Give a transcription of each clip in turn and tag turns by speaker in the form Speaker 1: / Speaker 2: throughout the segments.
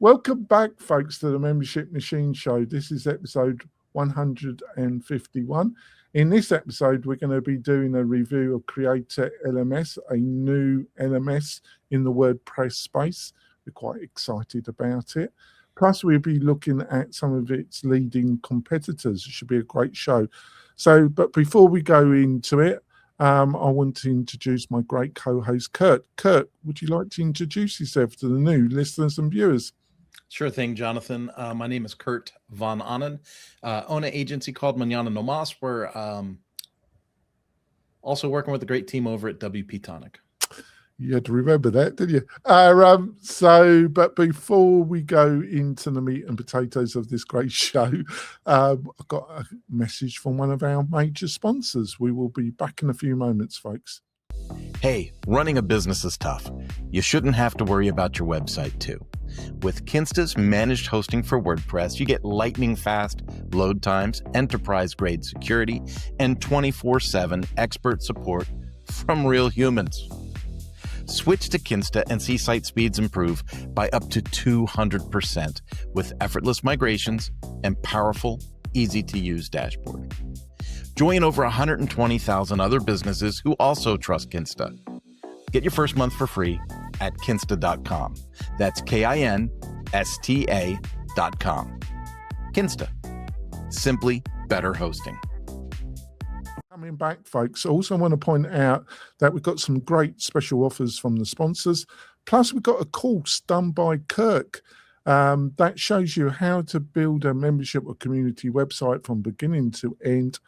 Speaker 1: Welcome back, folks, to the Membership Machine Show. This is episode 151. In this episode, we're going to be doing a review of Creator LMS, a new LMS in the WordPress space. We're quite excited about it. Plus, we'll be looking at some of its leading competitors. It should be a great show. But before we go into it, I want to introduce my great co-host, Kurt. Kurt, would you like to introduce yourself to the new listeners and viewers?
Speaker 2: Sure thing, Jonathan. My name is Kurt von Ahnen. Own an agency called Mañana No Mas. We're also working with a great team over at WP-Tonic.
Speaker 1: You had to remember that, didn't you? But before we go into the meat and potatoes of this great show, I've got a message from one of our major sponsors. We will be back in a few moments, folks.
Speaker 3: Hey, running a business is tough. You shouldn't have to worry about your website too. With Kinsta's managed hosting for WordPress, you get lightning fast load times, enterprise-grade security, and 24/7 expert support from real humans. Switch to Kinsta and see site speeds improve by up to 200% with effortless migrations and powerful, easy-to-use dashboard. Join over 120,000 other businesses who also trust Kinsta. Get your first month for free at kinsta.com. That's KINSTA.com. Kinsta. Simply better hosting.
Speaker 1: Coming back, folks. I also want to point out that we've got some great special offers from the sponsors. Plus, we've got a course done by Kirk that shows you how to build a membership or community website from beginning to end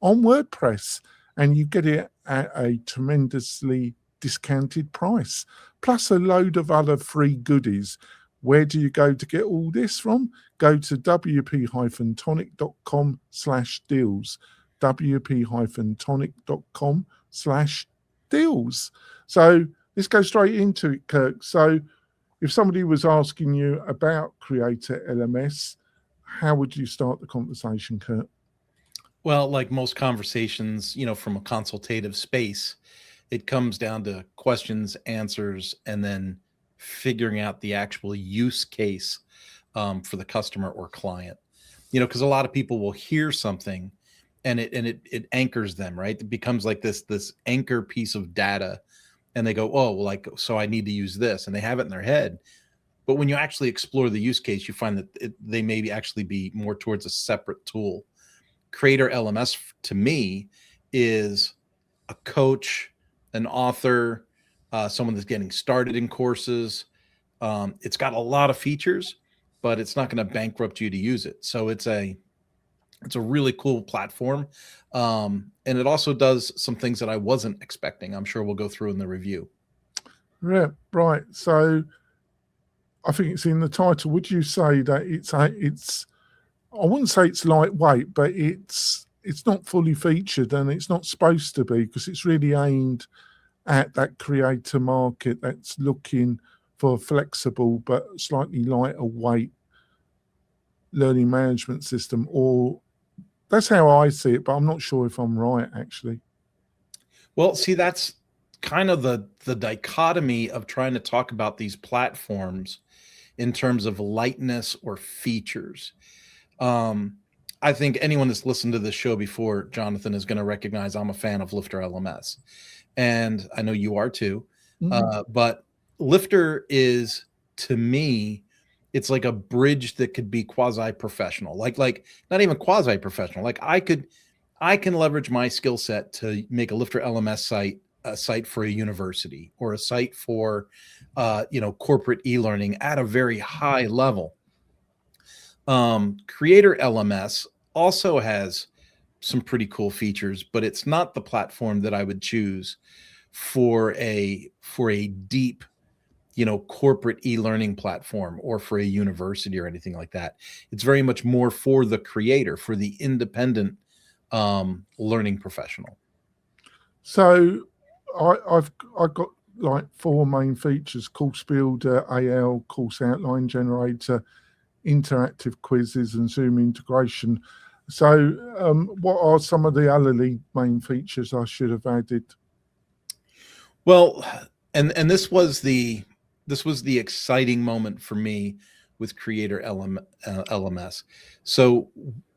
Speaker 1: on WordPress. And you get it at a tremendously discounted price, plus a load of other free goodies. Where do you go to get all this from? Go to wp-tonic.com/deals. wp-tonic.com/deals. So let's go straight into it, Kirk. So if somebody was asking you about Creator LMS, how would you start the conversation, Kirk?
Speaker 2: Well, like most conversations, from a consultative space, it comes down to questions, answers, and then figuring out the actual use case for the customer or client. Because a lot of people will hear something and it anchors them, right? It becomes like this anchor piece of data, and they go, oh, well, so I need to use this, and they have it in their head. But when you actually explore the use case, you find that they may actually be more towards a separate tool. Creator LMS to me is a coach, an author, someone that's getting started in courses. It's got a lot of features, but it's not going to bankrupt you to use it. So it's a really cool platform. And it also does some things that I wasn't expecting. I'm sure we'll go through in the review.
Speaker 1: Yeah, right. So I think it's in the title. Would you say that it's I wouldn't say it's lightweight, but it's not fully featured, and it's not supposed to be, because it's really aimed at that creator market that's looking for a flexible but slightly lighter weight learning management system, or that's how I see it, but I'm not sure if I'm right, actually.
Speaker 2: Well, see, that's kind of the dichotomy of trying to talk about these platforms in terms of lightness or features. I think anyone that's listened to this show before, Jonathan, is going to recognize I'm a fan of Lifter LMS. And I know you are too. But Lifter is, to me, it's like a bridge that could be quasi-professional, like not even quasi-professional. Like I can leverage my skill set to make a Lifter LMS site, a site for a university, or a site for, corporate e-learning at a very high level. Creator LMS also has some pretty cool features, but it's not the platform that I would choose for a deep, corporate e-learning platform, or for a university or anything like that. It's very much more for the creator, for the independent learning professional.
Speaker 1: So I've got like 4 main features: course builder, AL, course outline generator, interactive quizzes, and Zoom integration. So what are some of the other main features I should have added?
Speaker 2: Well, and this was the exciting moment for me with Creator LMS. So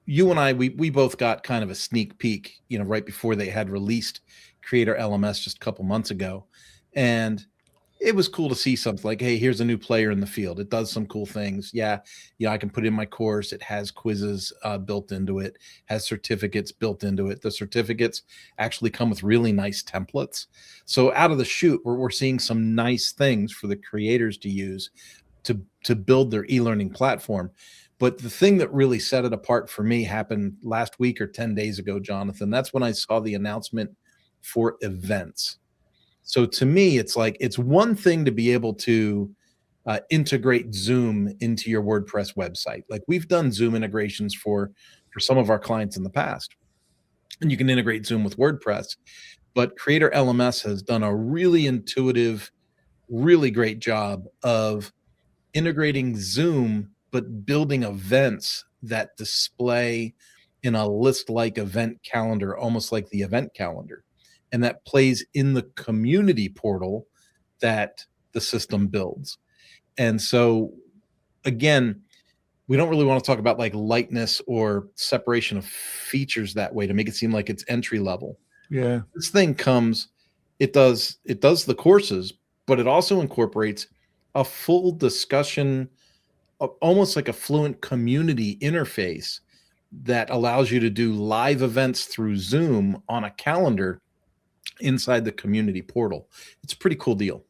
Speaker 2: you and I, we both got kind of a sneak peek, right before they had released Creator LMS just a couple months ago. And it was cool to see something like, hey, here's a new player in the field. It does some cool things. Yeah, I can put in my course. It has quizzes built into it, has certificates built into it. The certificates actually come with really nice templates. So out of the chute, we're seeing some nice things for the creators to use to build their e-learning platform. But the thing that really set it apart for me happened last week or 10 days ago, Jonathan. That's when I saw the announcement for events. So to me, it's like, it's one thing to be able to integrate Zoom into your WordPress website. Like we've done Zoom integrations for some of our clients in the past, and you can integrate Zoom with WordPress. But Creator LMS has done a really intuitive, really great job of integrating Zoom, but building events that display in a list-like event calendar, almost like the event calendar. And that plays in the community portal that the system builds. And so, again, we don't really want to talk about like lightness or separation of features that way to make it seem like it's entry level.
Speaker 1: Yeah.
Speaker 2: This thing comes, it does the courses, but it also incorporates a full discussion, almost like a fluent community interface that allows you to do live events through Zoom on a calendar inside the community portal. It's a pretty cool deal.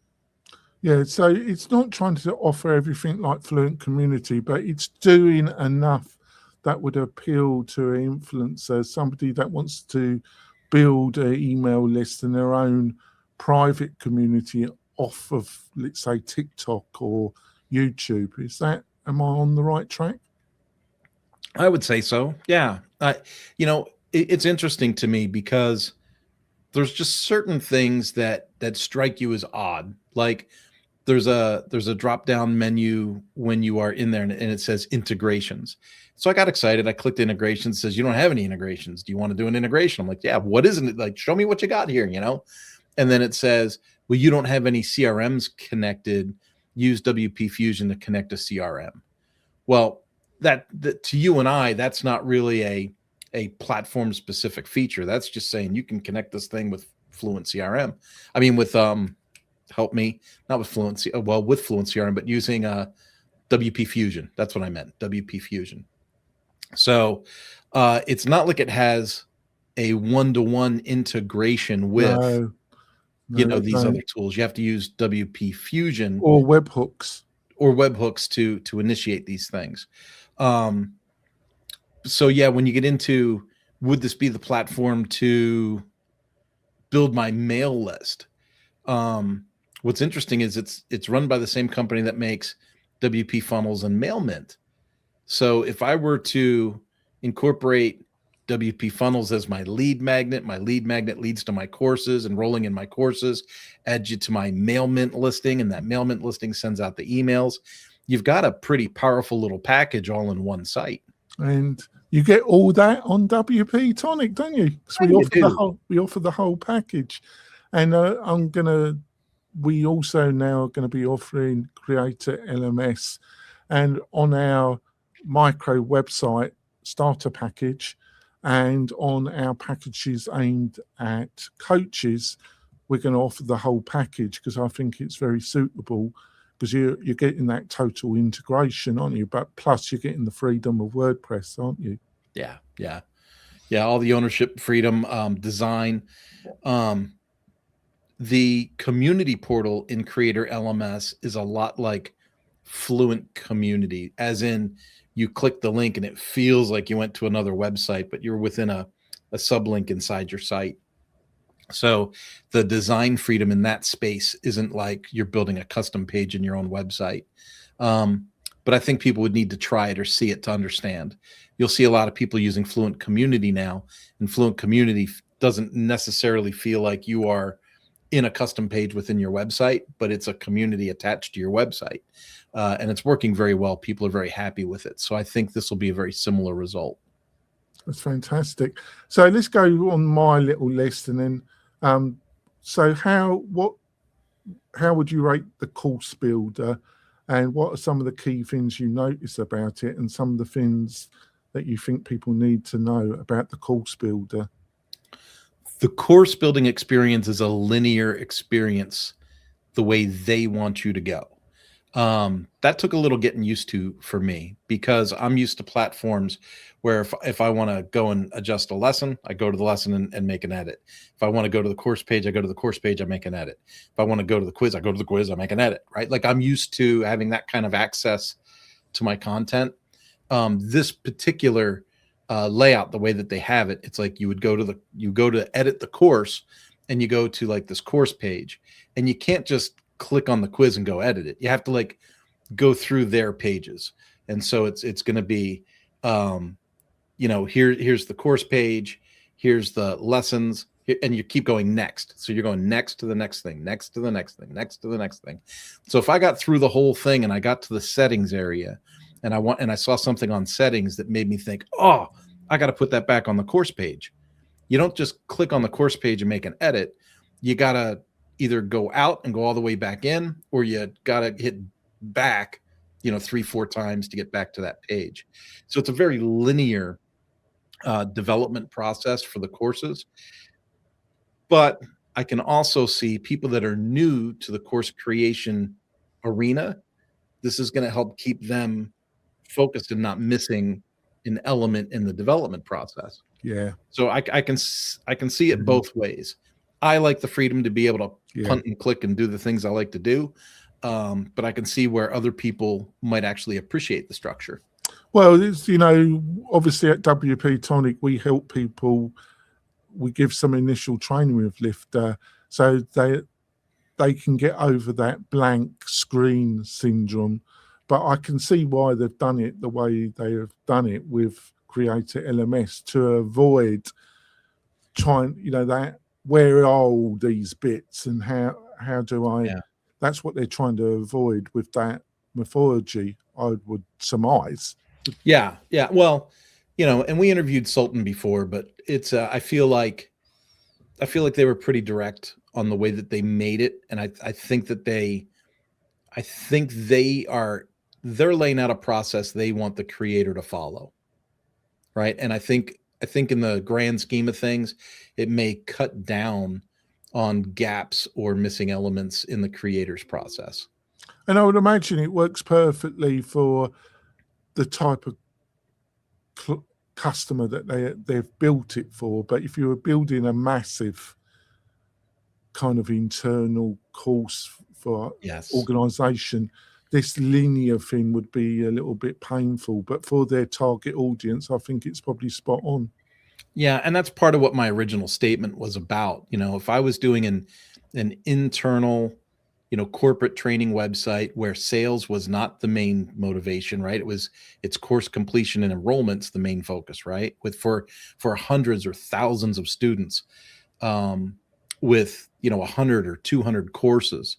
Speaker 1: Yeah, so it's not trying to offer everything like Fluent Community, but it's doing enough that would appeal to an influencer, somebody that wants to build an email list and their own private community off of, let's say, TikTok or YouTube. Am I on the right track?
Speaker 2: I would say so. Yeah. It's interesting to me because there's just certain things that strike you as odd. Like there's a drop down menu when you are in there and it says integrations. So I got excited. I clicked integrations. It says you don't have any integrations. Do you want to do an integration? I'm like, yeah. What isn't it? Like, show me what you got here. And then it says, well, you don't have any CRMs connected. Use WP Fusion to connect a CRM. Well, that to you and I, that's not really a platform specific feature. That's just saying you can connect this thing with Fluent CRM. I mean, with help me, not with Fluent, well, with Fluent CRM, but using WP Fusion. That's what I meant, WP Fusion. So it's not like it has a one-to-one integration with these other tools. You have to use WP Fusion
Speaker 1: or webhooks
Speaker 2: to initiate these things. So yeah, when you get into, would this be the platform to build my mail list? What's interesting is it's run by the same company that makes WP funnels and MailMint. So if I were to incorporate WP funnels as my lead magnet leads to my courses, enrolling in my courses, add you to my MailMint listing, and that MailMint listing sends out the emails. You've got a pretty powerful little package all in one site. And
Speaker 1: you get all that on WP-Tonic, don't you? Because we offer the whole package. And we also now are going to be offering Creator LMS, and on our micro website starter package and on our packages aimed at coaches, we're going to offer the whole package because I think it's very suitable, because you're getting that total integration, aren't you? But plus you're getting the freedom of WordPress, aren't you?
Speaker 2: Yeah. All the ownership, freedom, design. The community portal in Creator LMS is a lot like Fluent Community, as in you click the link and it feels like you went to another website, but you're within a sublink inside your site. So the design freedom in that space isn't like you're building a custom page in your own website. But I think people would need to try it or see it to understand. You'll see a lot of people using Fluent Community now, and Fluent Community doesn't necessarily feel like you are in a custom page within your website, but it's a community attached to your website. And it's working very well. People are very happy with it. So I think this will be a very similar result.
Speaker 1: That's fantastic. So let's go on my little list, and then so how would you rate the course builder? and what are some of the key things you notice about it, and some of the things that you think people need to know about the course builder?
Speaker 2: The course building experience is a linear experience the way they want you to go. That took a little getting used to for me, because I'm used to platforms where if I want to go and adjust a lesson, I go to the lesson and make an edit. If I want to go to the course page, I go to the course page, I make an edit. If I want to go to the quiz, I go to the quiz, I make an edit, right? Like, I'm used to having that kind of access to my content. This particular layout, the way that they have it, it's like you go to edit the course, and you go to like this course page, and you can't just click on the quiz and go edit it. You have to like go through their pages. And so it's going to be, here's the course page, here's the lessons, and you keep going next. So you're going next to the next thing, next to the next thing, next to the next thing. So if I got through the whole thing and I got to the settings area, and I saw something on settings that made me think, oh, I got to put that back on the course page. You don't just click on the course page and make an edit. You got to either go out and go all the way back in, or you got to hit back, 3-4 times to get back to that page. So it's a very linear development process for the courses. But I can also see people that are new to the course creation arena. This is going to help keep them focused and not missing an element in the development process.
Speaker 1: Yeah.
Speaker 2: So I can see it both ways. I like the freedom to be able to punt and click and do the things I like to do. But I can see where other people might actually appreciate the structure.
Speaker 1: Well, it's, obviously at WP-Tonic, we help people. We give some initial training with Lifter, so they can get over that blank screen syndrome. But I can see why they've done it the way they have done it with Creator LMS, to avoid trying, that where are all these bits and how do I? Yeah. That's what they're trying to avoid with that methodology, I would surmise.
Speaker 2: Yeah. Well, and we interviewed Sultan before, but it's I feel like they were pretty direct on the way that they made it, and I think they're laying out a process they want the creator to follow, right? And I think in the grand scheme of things, it may cut down on gaps or missing elements in the creator's process.
Speaker 1: And I would imagine it works perfectly for the type of customer that they've built it for. But if you were building a massive kind of internal course for organization, this linear thing would be a little bit painful. But for their target audience, I think it's probably spot on.
Speaker 2: Yeah, and that's part of what my original statement was about. If I was doing an internal, corporate training website where sales was not the main motivation, right? It's course completion and enrollment's the main focus, right? For hundreds or thousands of students, with 100 or 200 courses.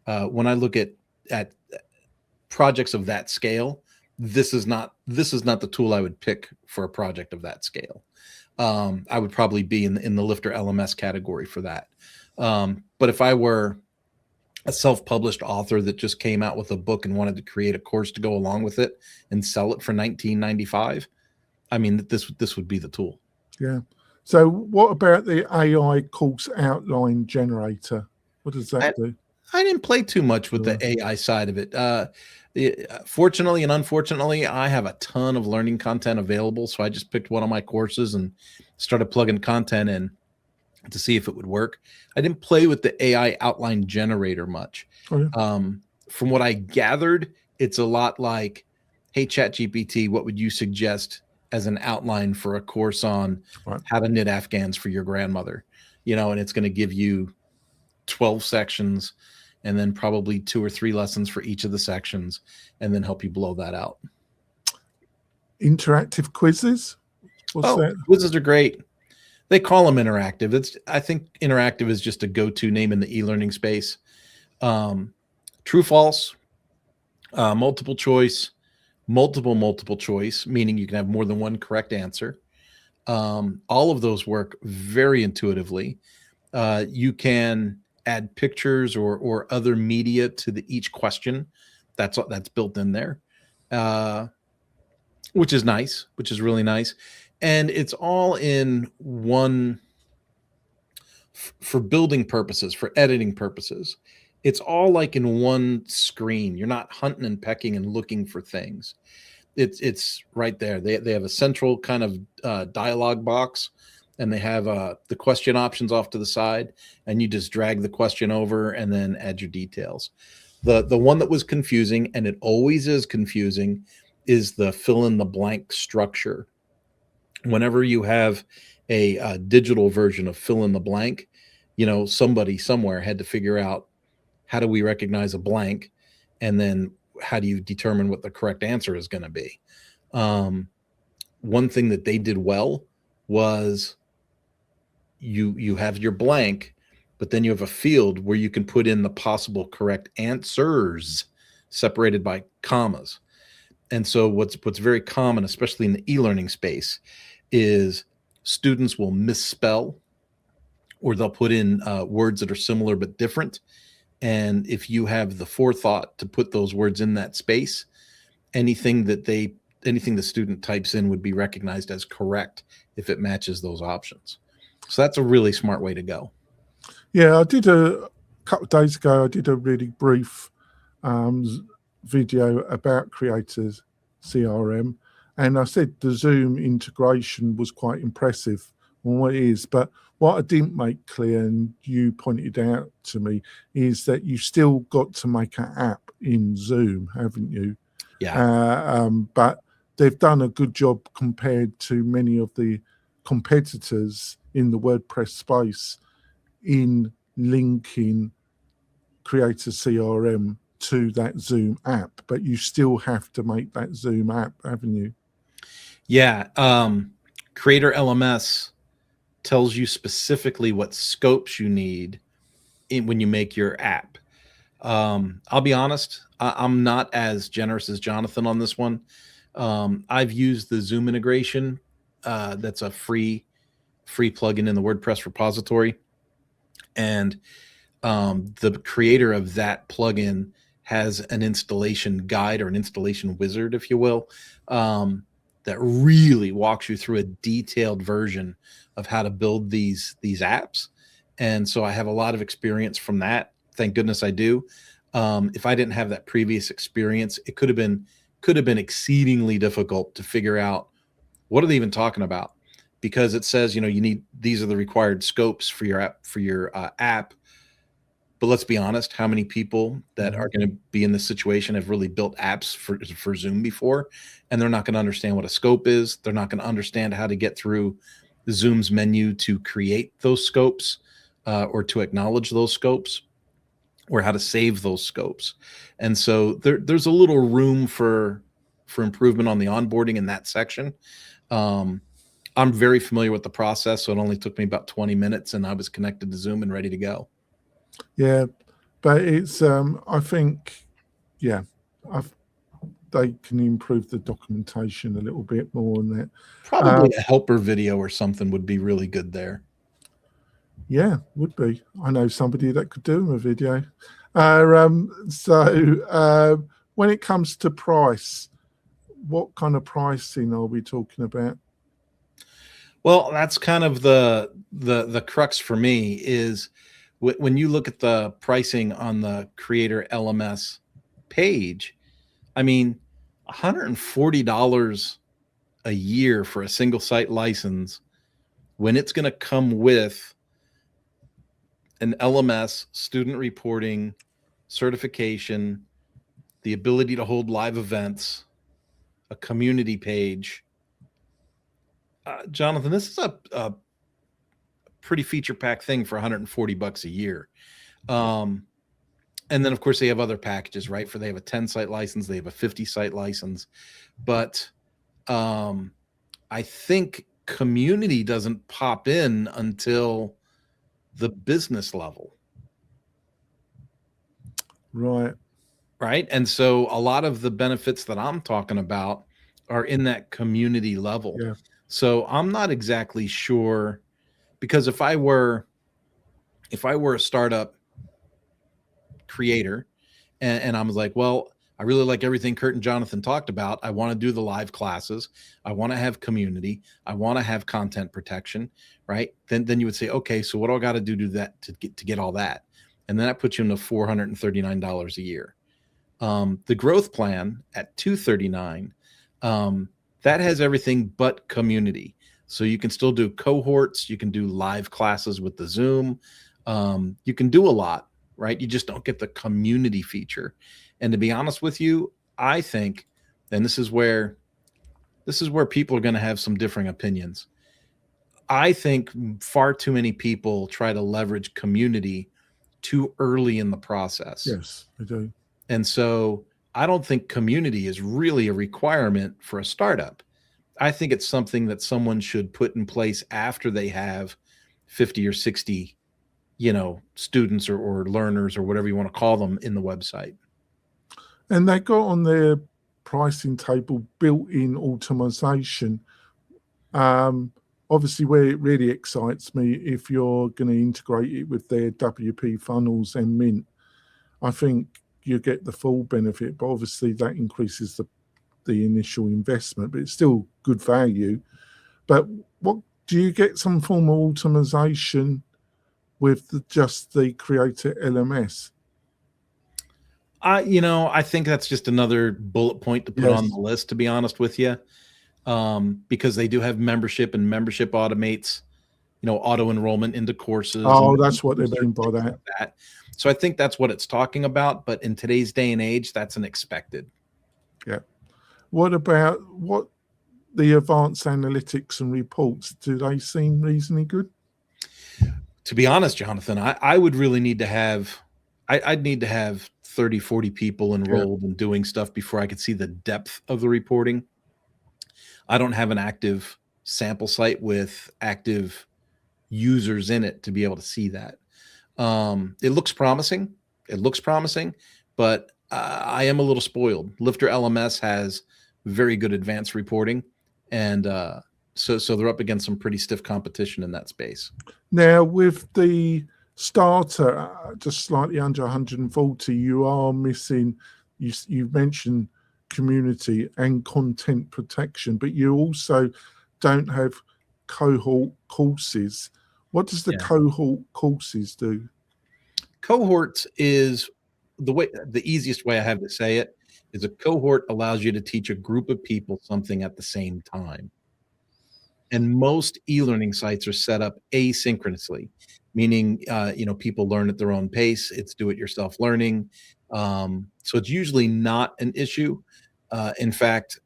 Speaker 2: When I look at projects of that scale, this is not the tool I would pick for a project of that scale. I would probably be in the Lifter LMS category for that. But if I were a self-published author that just came out with a book and wanted to create a course to go along with it and sell it for $19.95, I mean, this would be the tool.
Speaker 1: Yeah. So what about the AI course outline generator? What does that do?
Speaker 2: I didn't play too much with the AI side of it. Fortunately and unfortunately, I have a ton of learning content available. So I just picked one of my courses and started plugging content in to see if it would work. I didn't play with the AI outline generator much. From what I gathered, it's a lot like, hey, ChatGPT, what would you suggest as an outline for a course on how to knit Afghans for your grandmother? And it's going to give you 12 sections and then probably 2 or 3 lessons for each of the sections, and then help you blow that out.
Speaker 1: Interactive quizzes? What's that?
Speaker 2: Quizzes are great. They call them interactive. I think interactive is just a go-to name in the e-learning space. True, false, multiple choice, multiple choice, meaning you can have more than one correct answer. All of those work very intuitively. You can add pictures or other media to each question That's built in there, which is nice, which is really nice. And it's all in one for building purposes, for editing purposes. It's all like in one screen. You're not hunting and pecking and looking for things. It's right there. They have a central kind of dialog box, and they have the question options off to the side, and you just drag the question over and then add your details. The one that was confusing, and it always is confusing, is the fill in the blank structure. Whenever you have a digital version of fill in the blank, somebody somewhere had to figure out, how do we recognize a blank, and then how do you determine what the correct answer is going to be? One thing that they did well was you have your blank, but then you have a field where you can put in the possible correct answers separated by commas. And so what's very common, especially in the e-learning space, is students will misspell, or they'll put in words that are similar but different. And if you have the forethought to put those words in that space, anything the student types in would be recognized as correct if it matches those options. So that's a really smart way to go.
Speaker 1: Yeah, I did a couple of days ago, I did a really brief video about Creator's CRM, and I said the Zoom integration was quite impressive. Well, it is, but what I didn't make clear, and you pointed out to me, is that you still got to make an app in Zoom, haven't you?
Speaker 2: Yeah.
Speaker 1: But they've done a good job compared to many of the competitors in the WordPress space in linking Creator CRM to that Zoom app. But you still have to make that Zoom app, haven't you?
Speaker 2: Yeah. Creator LMS tells you specifically what scopes you need when you make your app. I'll be honest, I'm not as generous as Jonathan on this one. I've used the Zoom integration. That's a free plugin in the WordPress repository. And the creator of that plugin has an installation guide, or an installation wizard, if you will, that really walks you through a detailed version of how to build these apps. And so I have a lot of experience from that. Thank goodness I do. If I didn't have that previous experience, it could have been exceedingly difficult to figure out what are they even talking about, because it says, these are the required scopes for your app. But let's be honest, how many people that are going to be in this situation have really built apps for Zoom before, and they're not going to understand what a scope is. They're not going to understand how to get through Zoom's menu to create those scopes, or to acknowledge those scopes, or how to save those scopes. And so there's a little room for improvement on the onboarding in that section. I'm very familiar with the process, so it only took me about 20 minutes, and I was connected to Zoom and ready to go.
Speaker 1: Yeah, but it's I think, yeah, they can improve the documentation a little bit more on that.
Speaker 2: Probably a helper video or something would be really good there.
Speaker 1: Yeah, would be. I know somebody that could do them a video. When it comes to price, what kind of pricing are we talking about?
Speaker 2: Well, that's kind of the crux for me, is when you look at the pricing on the Creator LMS page. I mean, $140 a year for a single site license, when it's going to come with an LMS, student reporting, certification, the ability to hold live events, a community page. Jonathan, this is a pretty feature packed thing for $140 a year. And then of course they have other packages, right? They have a 10 site license, they have a 50 site license, but I think community doesn't pop in until the business level.
Speaker 1: Right.
Speaker 2: And so a lot of the benefits that I'm talking about are in that community level.
Speaker 1: Yeah.
Speaker 2: So I'm not exactly sure, because if I were a startup creator and I was like, well, I really like everything Kurt and Jonathan talked about. I want to do the live classes. I want to have community. I want to have content protection, right? Then you would say, okay, so what do I got to do to get all that? And then that puts you into $439 a year. The growth plan at $239, that has everything but community. So you can still do cohorts. You can do live classes with the Zoom. You can do a lot, right? You just don't get the community feature. And to be honest with you, I think, and this is where people are going to have some differing opinions. I think far too many people try to leverage community too early in the process.
Speaker 1: Yes, I do.
Speaker 2: And so I don't think community is really a requirement for a startup. I think it's something that someone should put in place after they have 50 or 60, students or learners or whatever you want to call them in the website.
Speaker 1: And they got on their pricing table built-in automation. Obviously, where it really excites me, if you're going to integrate it with their WP funnels and Mint, I think you get the full benefit. But obviously, that increases the initial investment, but it's still good value. But what do you get some form of automation with just the Creator LMS?
Speaker 2: I think that's just another bullet point to put on the list, to be honest with you, because they do have membership, and membership automates, auto enrollment into courses.
Speaker 1: Oh, that's what they mean by that.
Speaker 2: So I think that's what it's talking about. But in today's day and age, that's an expected.
Speaker 1: Yeah. What about the advanced analytics and reports? Do they seem reasonably good?
Speaker 2: To be honest, Jonathan, I would really need to have, I'd need to have 30, 40 people enrolled and doing stuff before I could see the depth of the reporting. I don't have an active sample site with active users in it to be able to see that. It looks promising. But I am a little spoiled. Lifter LMS has very good advanced reporting. And so they're up against some pretty stiff competition in that space.
Speaker 1: Now, with the starter, just slightly under 140, you are missing, you mentioned community and content protection, but you also don't have cohort courses. What does the cohort courses do?
Speaker 2: Cohorts is the easiest way I have to say it is a cohort allows you to teach a group of people something at the same time. And most e-learning sites are set up asynchronously, meaning, people learn at their own pace. It's do-it-yourself learning. So it's usually not an issue. In fact,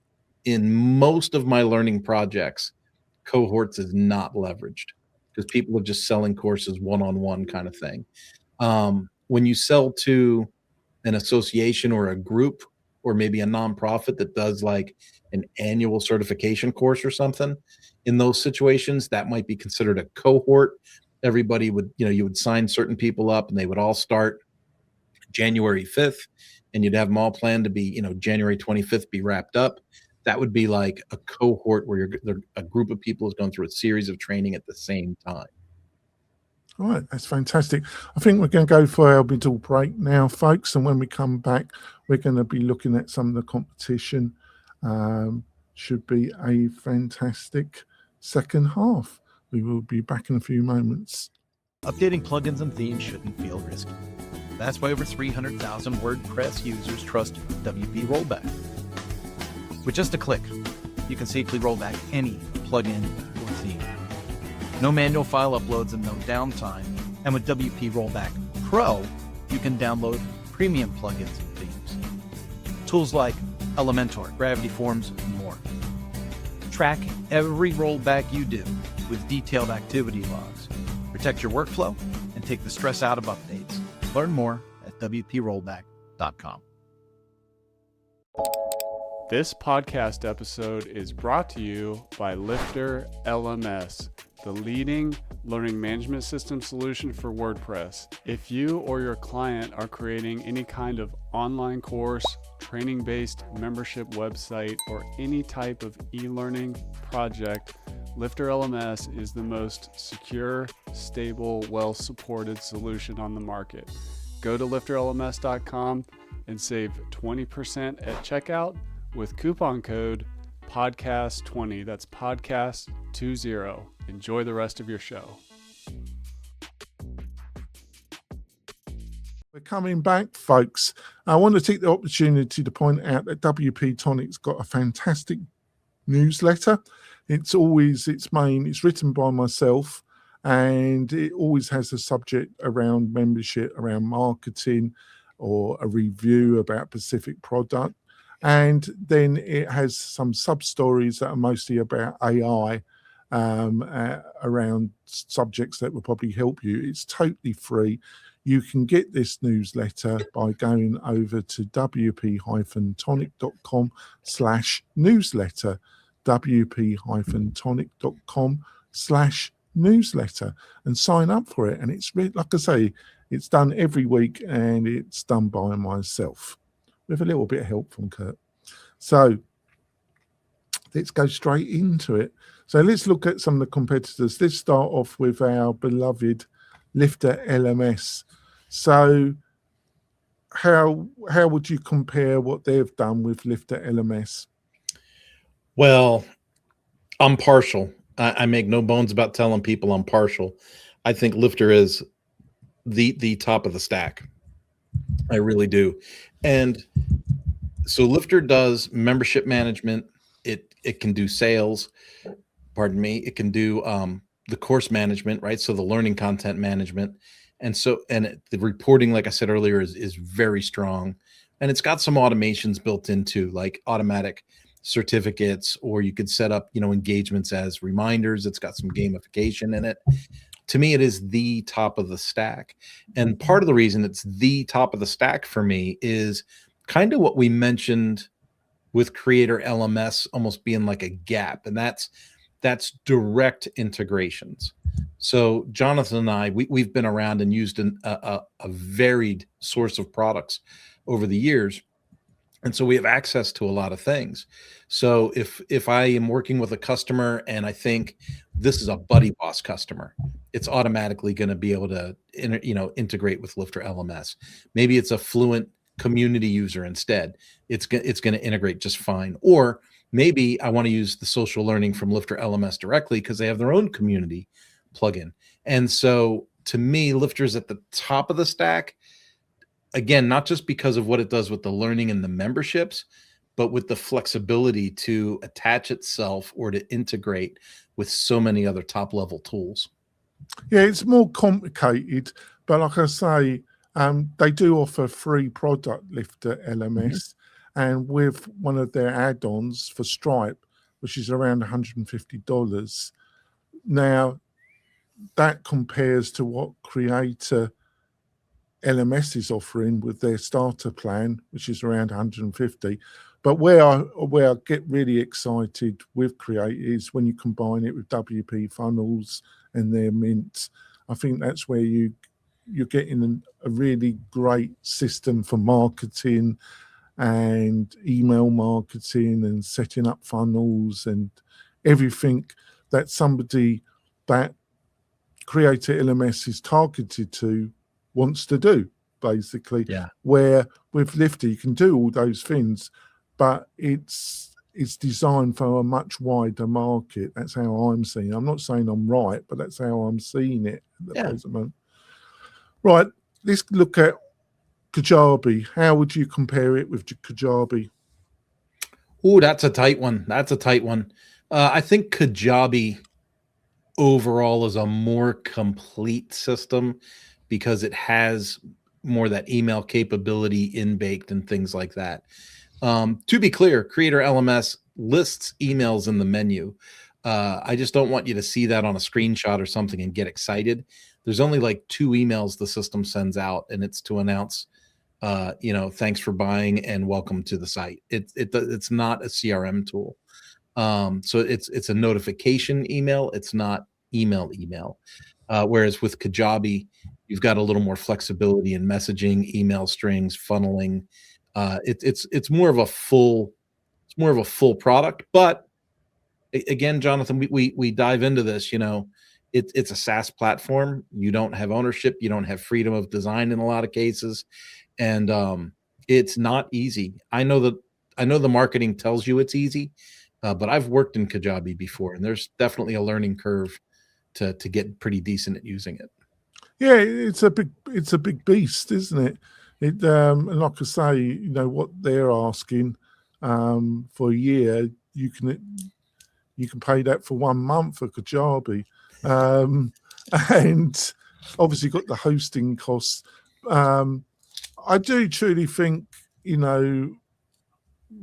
Speaker 2: in most of my learning projects, cohorts is not leveraged because people are just selling courses one-on-one kind of thing. When you sell to an association or a group or maybe a nonprofit that does like an annual certification course or something, in those situations, that might be considered a cohort. Everybody would, you would sign certain people up and they would all start January 5th and you'd have them all planned to be, January 25th be wrapped up. That would be like a cohort where a group of people is going through a series of training at the same time.
Speaker 1: All right, that's fantastic. I think we're going to go for our middle break now, folks. And when we come back, we're going to be looking at some of the competition. Should be a fantastic second half. We will be back in a few moments.
Speaker 4: Updating plugins and themes shouldn't feel risky. That's why over 300,000 WordPress users trust WP Rollback. With just a click, you can safely roll back any plugin or theme. No manual file uploads and no downtime. And with WP Rollback Pro, you can download premium plugins and themes. Tools like Elementor, Gravity Forms, and more. Track every rollback you do with detailed activity logs. Protect your workflow and take the stress out of updates. Learn more at WPRollback.com.
Speaker 5: This podcast episode is brought to you by Lifter LMS, the leading learning management system solution for WordPress. If you or your client are creating any kind of online course, training-based membership website, or any type of e-learning project, Lifter LMS is the most secure, stable, well-supported solution on the market. Go to lifterlms.com, and save 20% at checkout with coupon code podcast20. That's podcast20. Enjoy the rest of your show.
Speaker 1: We're coming back, folks. I want to take the opportunity to point out that WP-Tonic's got a fantastic newsletter. It's written by myself, and it always has a subject around membership, around marketing, or a review about a specific product. And then it has some sub-stories that are mostly about AI, around subjects that will probably help you. It's totally free. You can get this newsletter by going over to wp-tonic.com/newsletter, wp-tonic.com/newsletter, and sign up for it. And it's like I say, it's done every week, and it's done by myself with a little bit of help from Kurt. So let's go straight into it. So let's look at some of the competitors. Let's start off with our beloved Lifter LMS. So how would you compare what they've done with Lifter LMS?
Speaker 2: Well, I'm partial. I make no bones about telling people I'm partial. I think Lifter is the top of the stack. I really do. And so Lifter does membership management. It can do sales. Pardon me. It can do the course management, right? So the learning content management. The reporting, like I said earlier, is very strong. And it's got some automations built into, like automatic certificates, or you could set up, engagements as reminders. It's got some gamification in it. To me, it is the top of the stack. And part of the reason it's the top of the stack for me is kind of what we mentioned with Creator LMS almost being like a gap. And that's direct integrations. So Jonathan and I, we've been around and used a varied source of products over the years. And so we have access to a lot of things. So if I am working with a customer and I think this is a Buddy Boss customer, it's automatically going to be able to integrate with Lifter LMS. Maybe it's a Fluent community user instead. It's going to integrate just fine. Or maybe I want to use the social learning from Lifter LMS directly because they have their own community plugin. And so to me, Lifter's at the top of the stack. Again, not just because of what it does with the learning and the memberships, but with the flexibility to attach itself or to integrate with so many other top level tools.
Speaker 1: Yeah, it's more complicated, but like I say, they do offer free product, Lifter LMS, and with one of their add-ons for Stripe, which is around $150. Now, that compares to what Creator LMS is offering with their starter plan, which is around 150. But where I get really excited with Creator is when you combine it with WP Funnels and their Mint. I think that's where you're getting a really great system for marketing and email marketing and setting up funnels and everything that somebody that Creator LMS is targeted to wants to do, basically.
Speaker 2: Yeah.
Speaker 1: Where with Lifter you can do all those things, but it's designed for a much wider market. That's how I'm seeing it. I'm not saying I'm right, but that's how I'm seeing it at the present moment. Right, let's look at Kajabi. How would you compare it with Kajabi?
Speaker 2: Oh, that's a tight one. I think Kajabi overall is a more complete system because it has more that email capability in-baked and things like that. To be clear, Creator LMS lists emails in the menu. I just don't want you to see that on a screenshot or something and get excited. There's only like 2 emails the system sends out, and it's to announce, thanks for buying and welcome to the site. It's not a CRM tool. So it's a notification email. It's not email. Whereas with Kajabi, you've got a little more flexibility in messaging, email strings, funneling. It's more of a full product. But again, Jonathan, we dive into this. It's a SaaS platform. You don't have ownership. You don't have freedom of design in a lot of cases. And It's not easy. I know the marketing tells you it's easy, but I've worked in Kajabi before, and there's definitely a learning curve to get pretty decent at using it.
Speaker 1: Yeah, it's a big beast, isn't it? And like I say, you know what they're asking for a year, you can pay that for 1 month for Kajabi, and obviously got the hosting costs. I do truly think, you know,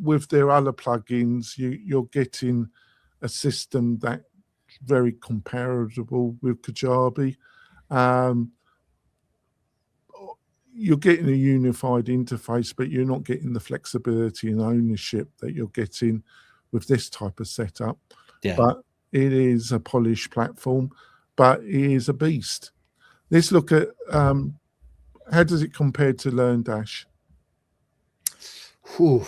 Speaker 1: with their other plugins, you're getting a system that's very comparable with Kajabi. You're getting a unified interface, but you're not getting the flexibility and ownership that you're getting with this type of setup.
Speaker 2: Yeah.
Speaker 1: But it is a polished platform, but it is a beast. Let's look at how does it compare to LearnDash?
Speaker 2: Whew.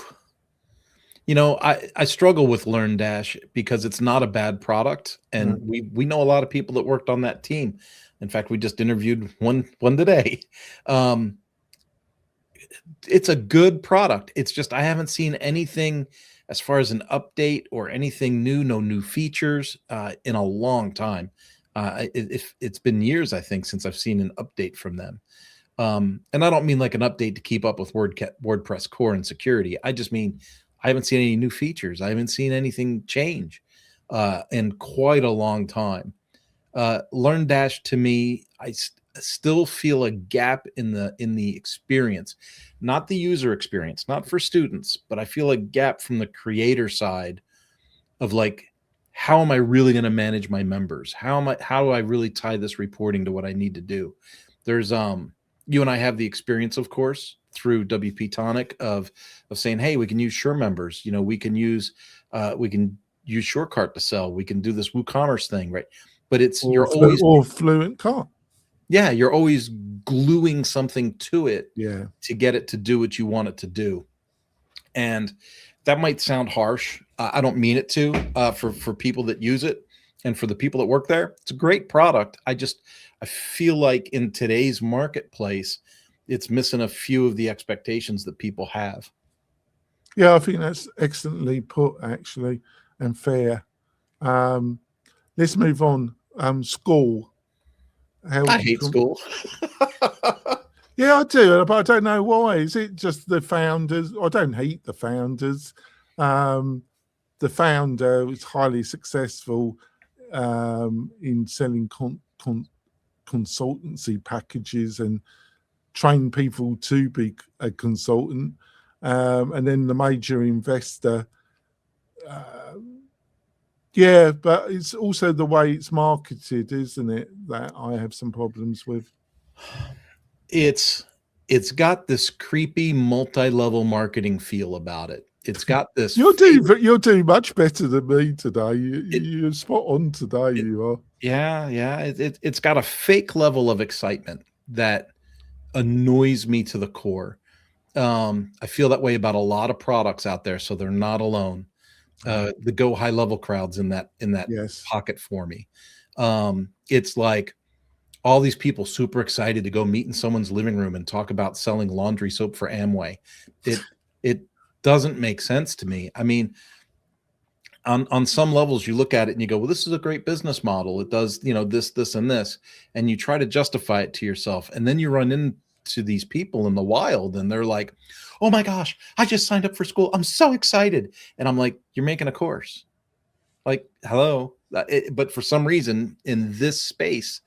Speaker 2: You know, I struggle with LearnDash because it's not a bad product, and we know a lot of people that worked on that team. In fact, we just interviewed one today. It's a good product. It's just I haven't seen anything as far as an update or anything new, no new features in a long time. It's been years, I think, since I've seen an update from them. And I don't mean like an update to keep up with WordPress core and security. I just mean I haven't seen any new features. I haven't seen anything change in quite a long time. LearnDash, to me, I still feel a gap in the experience, not the user experience, not for students, but I feel a gap from the creator side of like, how am I really going to manage my members? How do I really tie this reporting to what I need to do? There's you and I have the experience, of course, through WP-Tonic of saying, hey, we can use Sure members. You know, we can use SureCart to sell. We can do this WooCommerce thing, right? But you're always
Speaker 1: Fluent Cart.
Speaker 2: Yeah, you're always gluing something to it
Speaker 1: to
Speaker 2: get it to do what you want it to do. And that might sound harsh. I don't mean it to for people that use it and for the people that work there. It's a great product. I feel like in today's marketplace, it's missing a few of the expectations that people have.
Speaker 1: Yeah, I think that's excellently put, actually, and fair. Let's move on. School.
Speaker 2: I hate school.
Speaker 1: Yeah, I do, but I don't know why. Is it just the founders? I don't hate the founders. The founder was highly successful in selling consultancy packages and train people to be a consultant. And then the major investor, yeah, but it's also the way it's marketed, isn't it, that I have some problems with.
Speaker 2: It's got this creepy multi-level marketing feel about it. It's got this.
Speaker 1: You're doing much better than me today. You're spot on today. You are.
Speaker 2: Yeah. It's got a fake level of excitement that annoys me to the core. I feel that way about a lot of products out there, so they're not alone. The go high level crowds in that pocket for me. It's like all these people super excited to go meet in someone's living room and talk about selling laundry soap for Amway. It doesn't make sense to me. I mean, on some levels, you look at it and you go, well, this is a great business model. It does, this, and this, and you try to justify it to yourself. And then you run into these people in the wild and they're like, oh my gosh, I just signed up for school. I'm so excited. And I'm like, you're making a course. Like, hello. But for some reason in this space,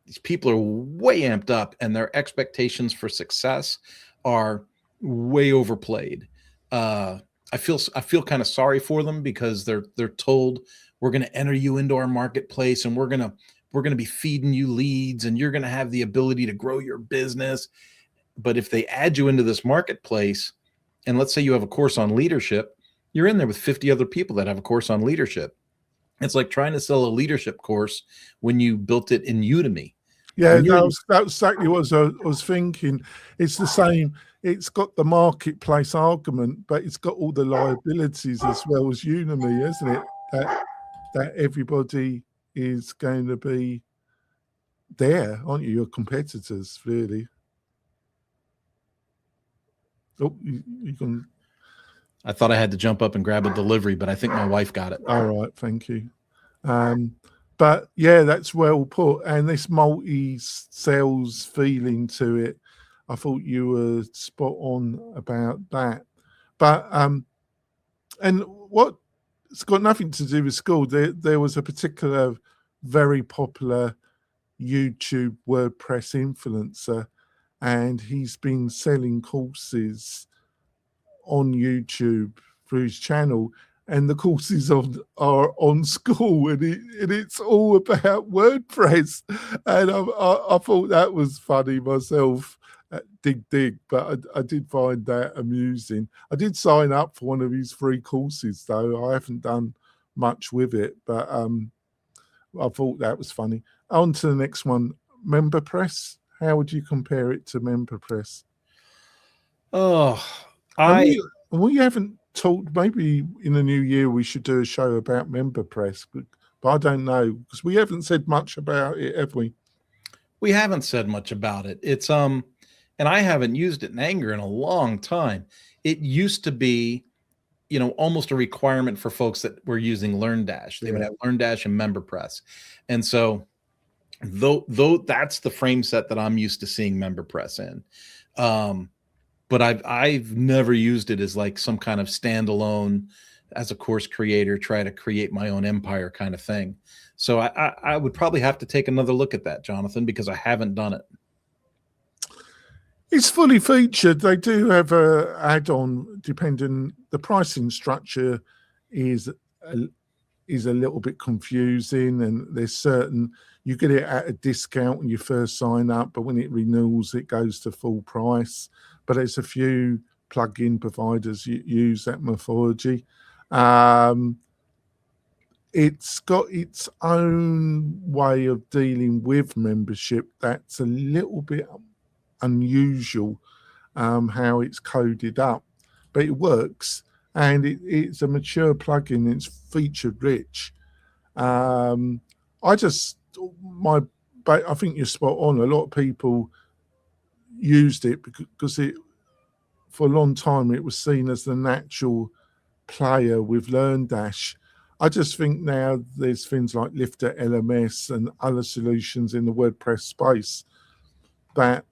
Speaker 2: these people are way amped up and their expectations for success are way overplayed. I feel kind of sorry for them because they're told we're going to enter you into our marketplace and we're going to be feeding you leads and you're going to have the ability to grow your business. But if they add you into this marketplace, and let's say you have a course on leadership, you're in there with 50 other people that have a course on leadership. It's like trying to sell a leadership course when you built it in Udemy.
Speaker 1: Yeah, that was exactly what I was thinking. It's the same. It's got the marketplace argument, but it's got all the liabilities as well as Udemy, isn't it? That everybody is going to be there, aren't you? Your competitors, really. Oh, you can.
Speaker 2: I thought I had to jump up and grab a delivery, but I think my wife got it.
Speaker 1: All right, thank you. But yeah, that's well put. And this multi-sales feeling to it, I thought you were spot on about that. But and what it's got nothing to do with school. There was a particular very popular YouTube WordPress influencer, and he's been selling courses on YouTube through his channel, and the courses are on school, and it's all about WordPress, and I thought that was funny myself. Dig, but I did find that amusing. I did sign up for one of his free courses, though. I haven't done much with it, but I thought that was funny. On to the next one, MemberPress. How would you compare it to MemberPress?
Speaker 2: Oh,
Speaker 1: we haven't talked. Maybe in the new year we should do a show about MemberPress, but I don't know, because we haven't said much about it, have we?
Speaker 2: We haven't said much about it. It's and I haven't used it in anger in a long time. It used to be, almost a requirement for folks that were using LearnDash. They would have LearnDash and MemberPress. And so though that's the frame set that I'm used to seeing MemberPress in. But I've never used it as like some kind of standalone, as a course creator, try to create my own empire kind of thing. So I would probably have to take another look at that, Jonathan, because I haven't done it.
Speaker 1: It's fully featured. They do have a add-on, depending. The pricing structure is a little bit confusing, and there's certain, you get it at a discount when you first sign up, but when it renews, it goes to full price. But there's a few plugin providers use that methodology. It's got its own way of dealing with membership that's a little bit unusual, how it's coded up, but it works, and it's a mature plugin. It's featured rich. I think you're spot on. A lot of people used it because for a long time it was seen as the natural player with LearnDash. I just think now there's things like Lifter LMS and other solutions in the WordPress space that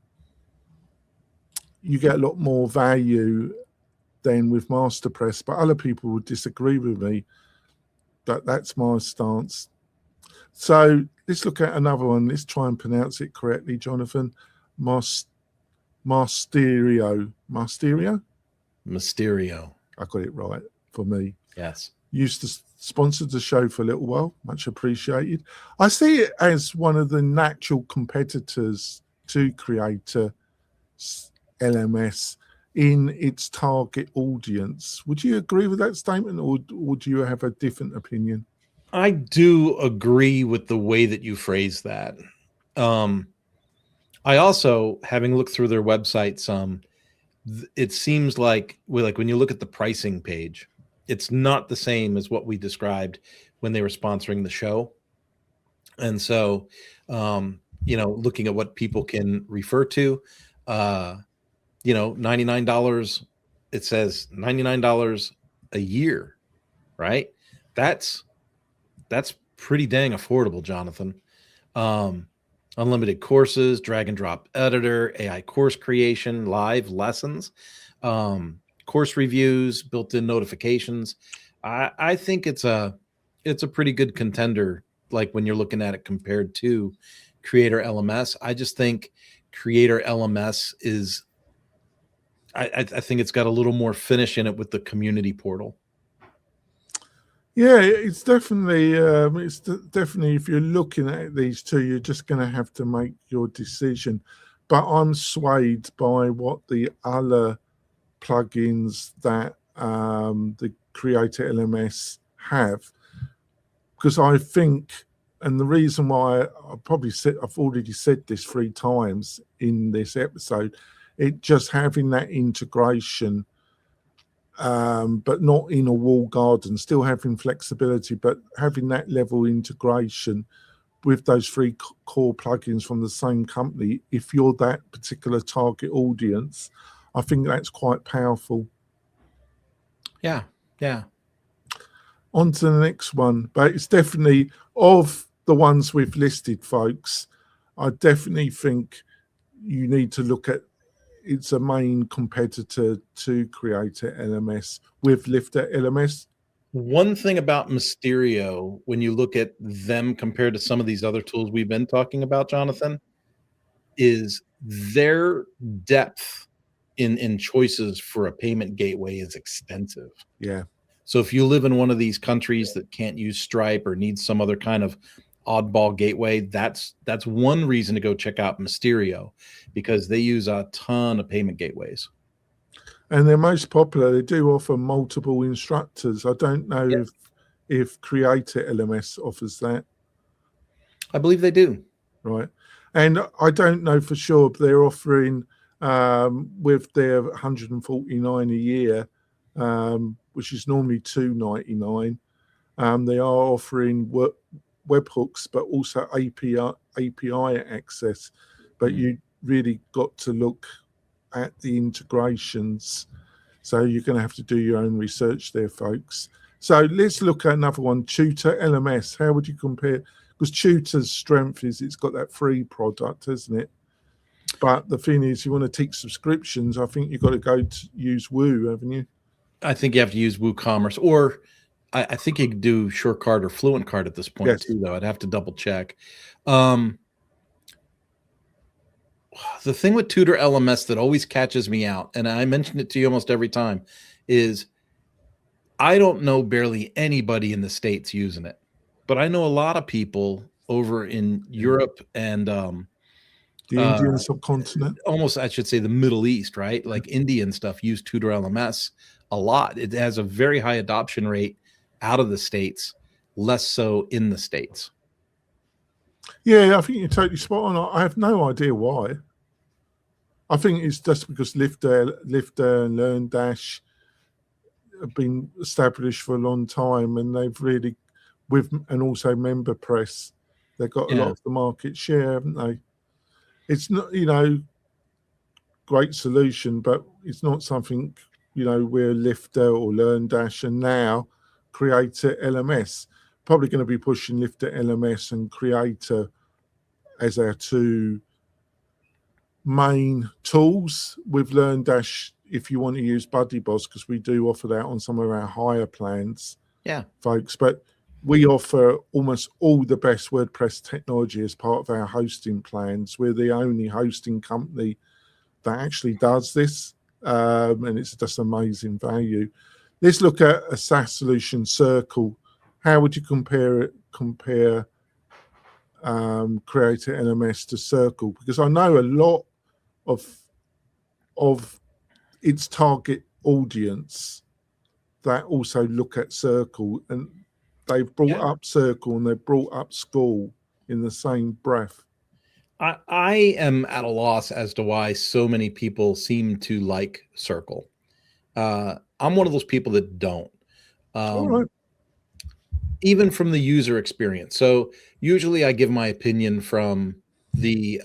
Speaker 1: you get a lot more value than with MasterPress, but other people would disagree with me. But that's my stance. So let's look at another one. Let's try and pronounce it correctly, Jonathan. Mysterio. I got it right for me.
Speaker 2: Yes.
Speaker 1: Used to sponsor the show for a little while. Much appreciated. I see it as one of the natural competitors to Creator LMS in its target audience. Would you agree with that statement, or would you have a different opinion?
Speaker 2: I do agree with the way that you phrase that. I also, having looked through their website it seems like when you look at the pricing page, it's not the same as what we described when they were sponsoring the show. And so, looking at what people can refer to, $99, it says $99 a year, right? That's pretty dang affordable, Jonathan. Unlimited courses, drag and drop editor, AI course creation, live lessons, course reviews, built-in notifications. I think it's a pretty good contender, like when you're looking at it compared to Creator LMS. I just think Creator LMS is, I think it's got a little more finish in it with the community portal.
Speaker 1: Yeah, it's definitely if you're looking at these two, you're just going to have to make your decision. But I'm swayed by what the other plugins that the Creator LMS have, because I think, and the reason why I've already said this 3 times in this episode, it just having that integration, but not in a wall garden, still having flexibility, but having that level integration with those 3 core plugins from the same company. If you're that particular target audience, I think that's quite powerful.
Speaker 2: Yeah.
Speaker 1: On to the next one, but it's definitely, of the ones we've listed, folks, I definitely think you need to look at, it's a main competitor to Creator LMS with Lifter LMS.
Speaker 2: One thing about Mysterio, when you look at them compared to some of these other tools we've been talking about, Jonathan, is their depth in choices for a payment gateway is extensive.
Speaker 1: Yeah.
Speaker 2: So if you live in one of these countries that can't use Stripe or needs some other kind of oddball gateway, that's one reason to go check out Mysterio, because they use a ton of payment gateways.
Speaker 1: And they're most popular. They do offer multiple instructors. I don't know if Creator LMS offers that.
Speaker 2: I believe they do.
Speaker 1: Right. And I don't know for sure, but they're offering with their $149 a year, which is normally $299. They are offering webhooks, but also API access. But you really got to look at the integrations. So you're going to have to do your own research there, folks. So let's look at another one, Tutor LMS. How would you compare? Because Tutor's strength is it's got that free product, hasn't it? But the thing is, you want to take subscriptions, I think you've got to go to use Woo, haven't you?
Speaker 2: I think you have to use WooCommerce, or I think you could do SureCard or Fluent Card at this point too, though. I'd have to double check. The thing with Tutor LMS that always catches me out, and I mentioned it to you almost every time, is I don't know barely anybody in the States using it, but I know a lot of people over in Europe and
Speaker 1: the Indian subcontinent,
Speaker 2: almost I should say the Middle East, right? Like India and stuff use Tutor LMS a lot. It has a very high adoption rate out of the States, less so in the States.
Speaker 1: Yeah, I think you're totally spot on. I have no idea why. I think it's just because Lifter and LearnDash have been established for a long time, and they've really, and also MemberPress, they've got a lot of the market share, haven't they? It's not, great solution, but it's not something, we're Lifter or LearnDash, and now Creator LMS. Probably going to be pushing Lifter LMS and Creator as our two main tools, with LearnDash if you want to use BuddyBoss, because we do offer that on some of our higher plans, folks. But we offer almost all the best WordPress technology as part of our hosting plans. We're the only hosting company that actually does this, and it's just amazing value. Let's look at a SaaS solution, Circle. How would you compare Creator LMS to Circle? Because I know a lot of its target audience that also look at Circle, and they've brought up Circle and they've brought up School in the same breath.
Speaker 2: I am at a loss as to why so many people seem to like Circle. I'm one of those people that don't. Even from the user experience. So usually I give my opinion from the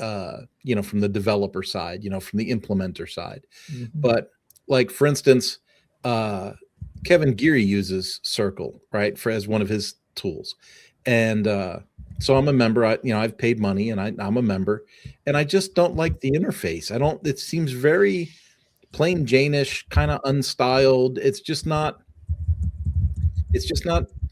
Speaker 2: from the developer side, from the implementer side. But like, for instance, Kevin Geary uses Circle, right, as one of his tools. And so I'm a member. I've paid money and I'm a member, and I just don't like the interface. It seems very plain Jane-ish, kind of unstyled. It's just not,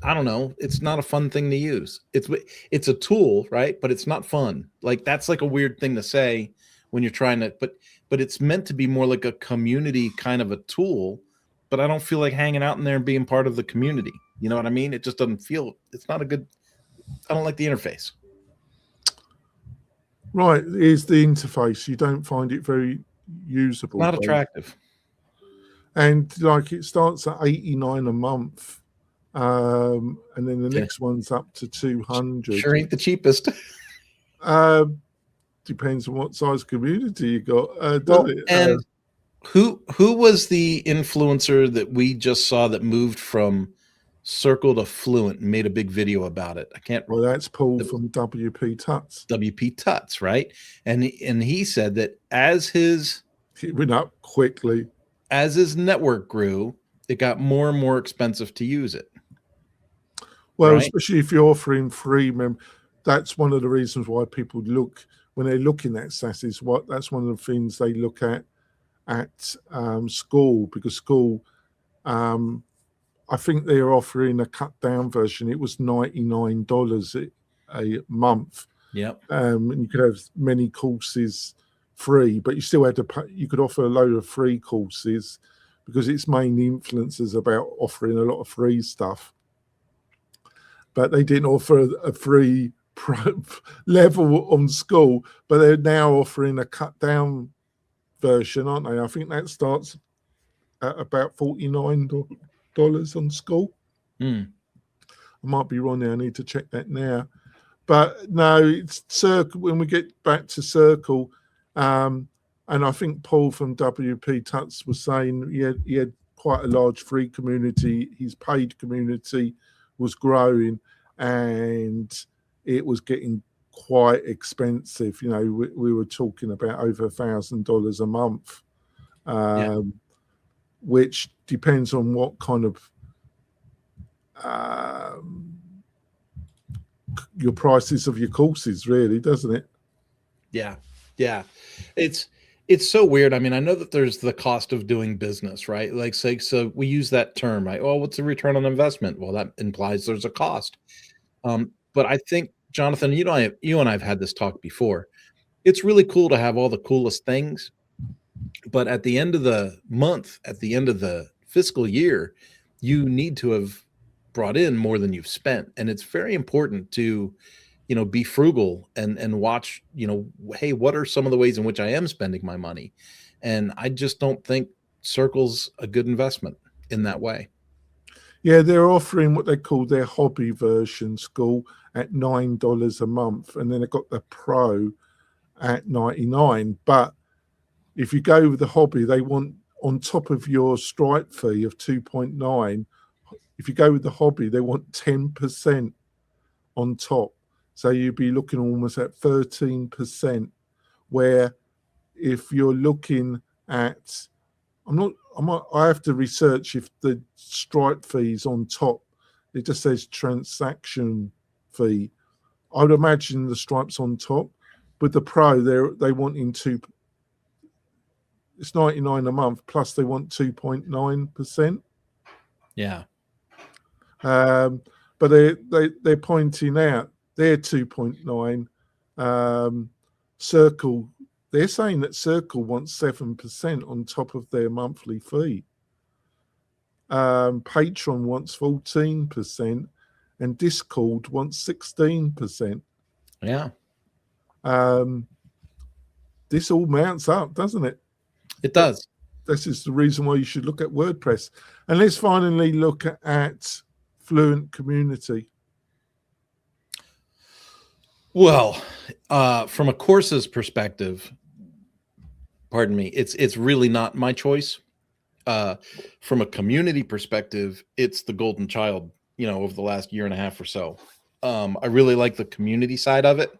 Speaker 2: I don't know. It's not a fun thing to use. It's a tool, right? But it's not fun. Like, that's like a weird thing to say when you're trying to, but it's meant to be more like a community kind of a tool, but I don't feel like hanging out in there and being part of the community. You know what I mean? It just doesn't feel, it's not a good, I don't like the interface.
Speaker 1: Right. Here's the interface. You don't find it very usable.
Speaker 2: Not attractive.
Speaker 1: And like, it starts at $89 a month. And then the next one's up to 200.
Speaker 2: Sure ain't the cheapest.
Speaker 1: Depends on what size community you got.
Speaker 2: And who was the influencer that we just saw that moved from Circle to Fluent and made a big video about it? I can't.
Speaker 1: Well, that's Paul from WP-Tuts.
Speaker 2: WP-Tuts, right? And he said that as his
Speaker 1: It went up quickly.
Speaker 2: As his network grew, it got more and more expensive to use it.
Speaker 1: Well,
Speaker 2: Right?
Speaker 1: especially if you're offering free that's one of the reasons why people look, when they're looking at SaaS, that's one of the things they look at school, because school, I think they're offering a cut down version. It was $99 a month.
Speaker 2: Yep.
Speaker 1: And you could have many courses free, but you still had to pay. You could offer a load of free courses because its main influence is about offering a lot of free stuff. But they didn't offer a free level on school, but they're now offering a cut down version, aren't they? I think that starts at about $49 on school. I might be wrong there. I need to check that now. But no, it's Circle. When we get back to Circle, and I think Paul from WP-Tonic was saying he had quite a large free community. His paid community was growing, and it was getting quite expensive. You know, we were talking about over $1,000 a month, which depends on what kind of your prices of your courses, really, doesn't it?
Speaker 2: Yeah. It's so weird. I mean, I know that there's the cost of doing business, right? Like, say, so we use that term, right? Oh, what's the return on investment? Well, that implies there's a cost. But I think, Jonathan, you and I've had this talk before. It's really cool to have all the coolest things, but at the end of the month, at the end of the fiscal year, you need to have brought in more than you've spent. And it's very important to, be frugal and watch, hey, what are some of the ways in which I am spending my money? And I just don't think Circle's a good investment in that way.
Speaker 1: Yeah, they're offering what they call their hobby version school at $9 a month. And then they've got the pro at $99. But if you go with the hobby, they want, on top of your Stripe fee of 2.9, if you go with the hobby, they want 10% on top. So you'd be looking almost at 13%, where if you're looking at, I have to research if the Stripe fees on top. It just says transaction fee. I would imagine the Stripe's on top. With the Pro, they want it's $99 a month, plus they want 2.9%.
Speaker 2: Yeah.
Speaker 1: But they're pointing out they're 2.9. Circle, they're saying that Circle wants 7% on top of their monthly fee. Patreon wants 14%, and Discord wants 16%.
Speaker 2: Yeah.
Speaker 1: This all mounts up, doesn't it?
Speaker 2: It does.
Speaker 1: This is the reason why you should look at WordPress. And let's finally look at Fluent Community.
Speaker 2: Well, from a courses perspective, pardon me, it's really not my choice. From a community perspective, it's the golden child, over the last year and a half or so. I really like the community side of it.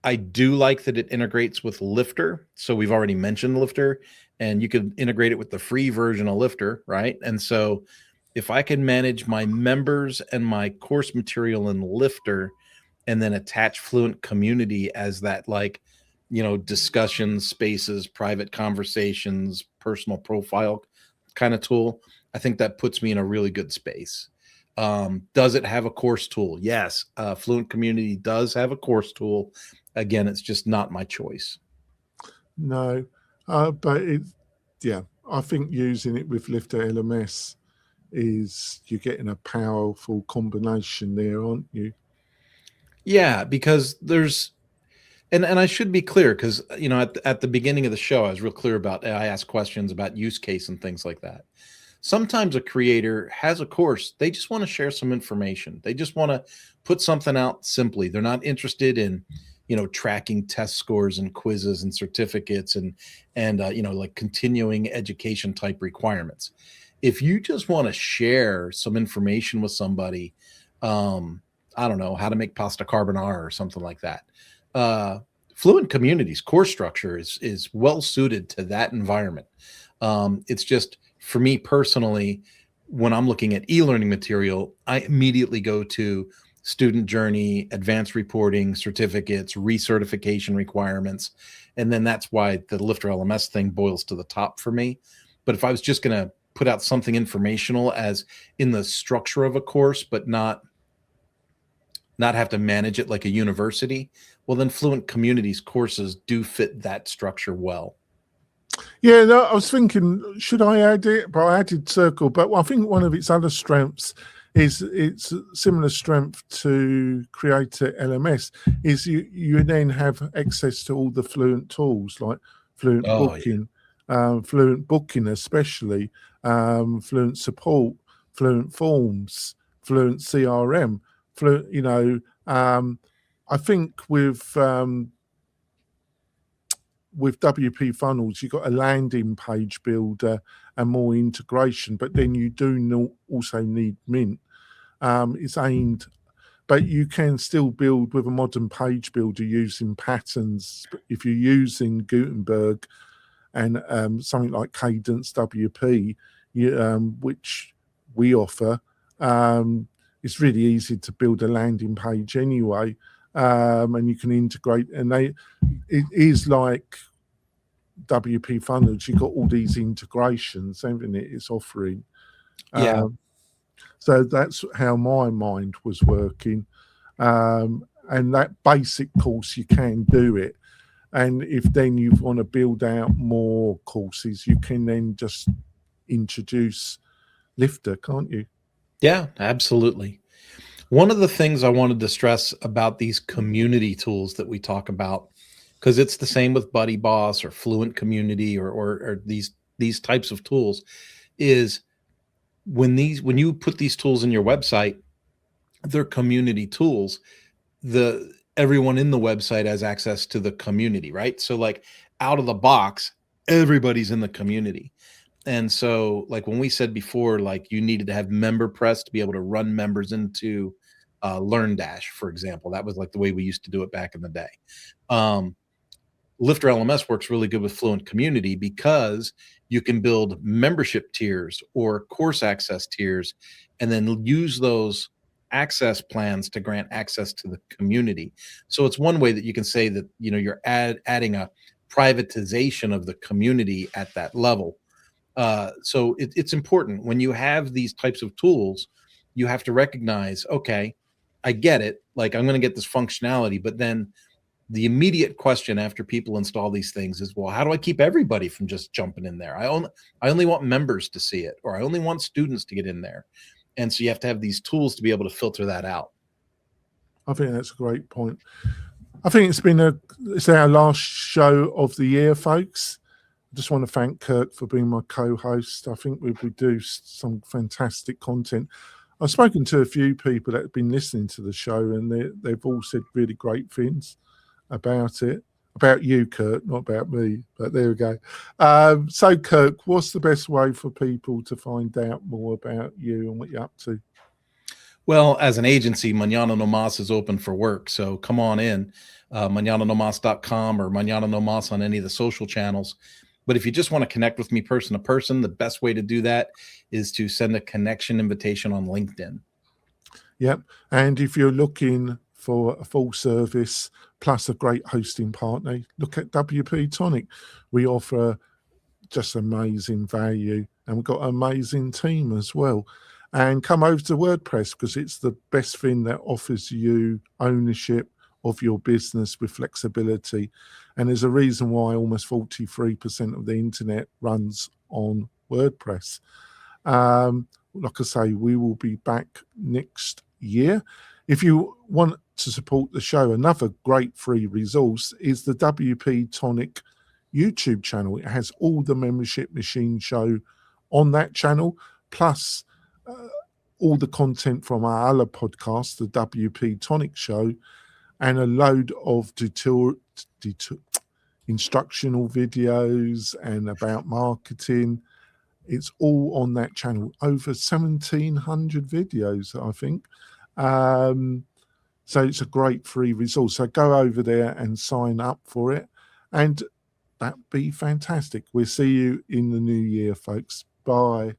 Speaker 2: I do like that it integrates with Lifter. So we've already mentioned Lifter, and you could integrate it with the free version of Lifter, right? And so if I can manage my members and my course material in Lifter, and then attach Fluent Community as that, discussion spaces, private conversations, personal profile kind of tool, I think that puts me in a really good space. Does it have a course tool? Yes. Fluent Community does have a course tool. Again, it's just not my choice.
Speaker 1: No, but I think using it with Lifter LMS you're getting a powerful combination there, aren't you?
Speaker 2: Yeah, because there's, and I should be clear, because, at the beginning of the show, I was real clear about, I asked questions about use case and things like that. Sometimes a creator has a course, they just want to share some information. They just want to put something out simply. They're not interested in, tracking test scores and quizzes and certificates and continuing education type requirements. If you just want to share some information with somebody, I don't know, how to make pasta carbonara or something like that. Fluent Community's core structure is well suited to that environment. It's just, for me personally, when I'm looking at e-learning material, I immediately go to student journey, advanced reporting, certificates, recertification requirements. And then that's why the Lifter LMS thing boils to the top for me. But if I was just going to put out something informational as in the structure of a course, but not have to manage it like a university, well, then Fluent Community's courses do fit that structure well.
Speaker 1: Yeah, no, I was thinking, should I add it? But I added Circle. But I think one of its other strengths is its similar strength to Creator LMS, is you then have access to all the Fluent tools like Fluent Booking, Fluent Booking especially, Fluent Support, Fluent Forms, Fluent CRM, Fluent, I think with WP Funnels, you've got a landing page builder and more integration, but then you do also need Mint. It's aimed, but you can still build with a modern page builder using patterns. If you're using Gutenberg and something like Cadence WP, which we offer, it's really easy to build a landing page anyway. And you can integrate, and it is like WP Funnels. You've got all these integrations, haven't it? It's offering.
Speaker 2: Yeah.
Speaker 1: So that's how my mind was working. And that basic course, you can do it. And if then you want to build out more courses, you can then just introduce Lifter, can't you?
Speaker 2: Yeah, absolutely. One of the things I wanted to stress about these community tools that we talk about, because it's the same with Buddy Boss or Fluent Community or these types of tools, is when you put these tools in your website, they're community tools. Everyone in the website has access to the community, right? So like out of the box, everybody's in the community. And so like when we said before, like you needed to have MemberPress to be able to run members into LearnDash, for example. That was like the way we used to do it back in the day. Lifter LMS works really good with Fluent Community because you can build membership tiers or course access tiers and then use those access plans to grant access to the community. So it's one way that you can say that, you're adding a privatization of the community at that level. So it's important when you have these types of tools, you have to recognize, okay, I get it. Like I'm going to get this functionality, but then the immediate question after people install these things is, well, how do I keep everybody from just jumping in there? I only want members to see it, or I only want students to get in there. And so you have to have these tools to be able to filter that out.
Speaker 1: I think that's a great point. I think it's our last show of the year, folks. I just want to thank Kirk for being my co-host. I think we've produced some fantastic content. I've spoken to a few people that have been listening to the show, and they've all said really great things about it. About you, Kirk, not about me, but there we go. So, Kirk, what's the best way for people to find out more about you and what you're up to?
Speaker 2: Well, as an agency, Mañana No Mas is open for work. So come on in, mañananomas.com or Mañana No Mas on any of the social channels. But if you just want to connect with me person to person, the best way to do that is to send a connection invitation on LinkedIn.
Speaker 1: Yep. And if you're looking for a full service plus a great hosting partner, look at WP-Tonic. We offer just amazing value, and we've got an amazing team as well. And come over to WordPress because it's the best thing that offers you ownership of your business with flexibility. And there's a reason why almost 43% of the internet runs on WordPress. Like I say, we will be back next year. If you want to support the show, another great free resource is the WP-Tonic YouTube channel. It has all the Membership Machine show on that channel, plus all the content from our other podcast, the WP-Tonic show, and a load of instructional videos and about marketing. It's all on that channel. Over 1,700 videos, I think. So it's a great free resource. So go over there and sign up for it. And that'd be fantastic. We'll see you in the new year, folks. Bye.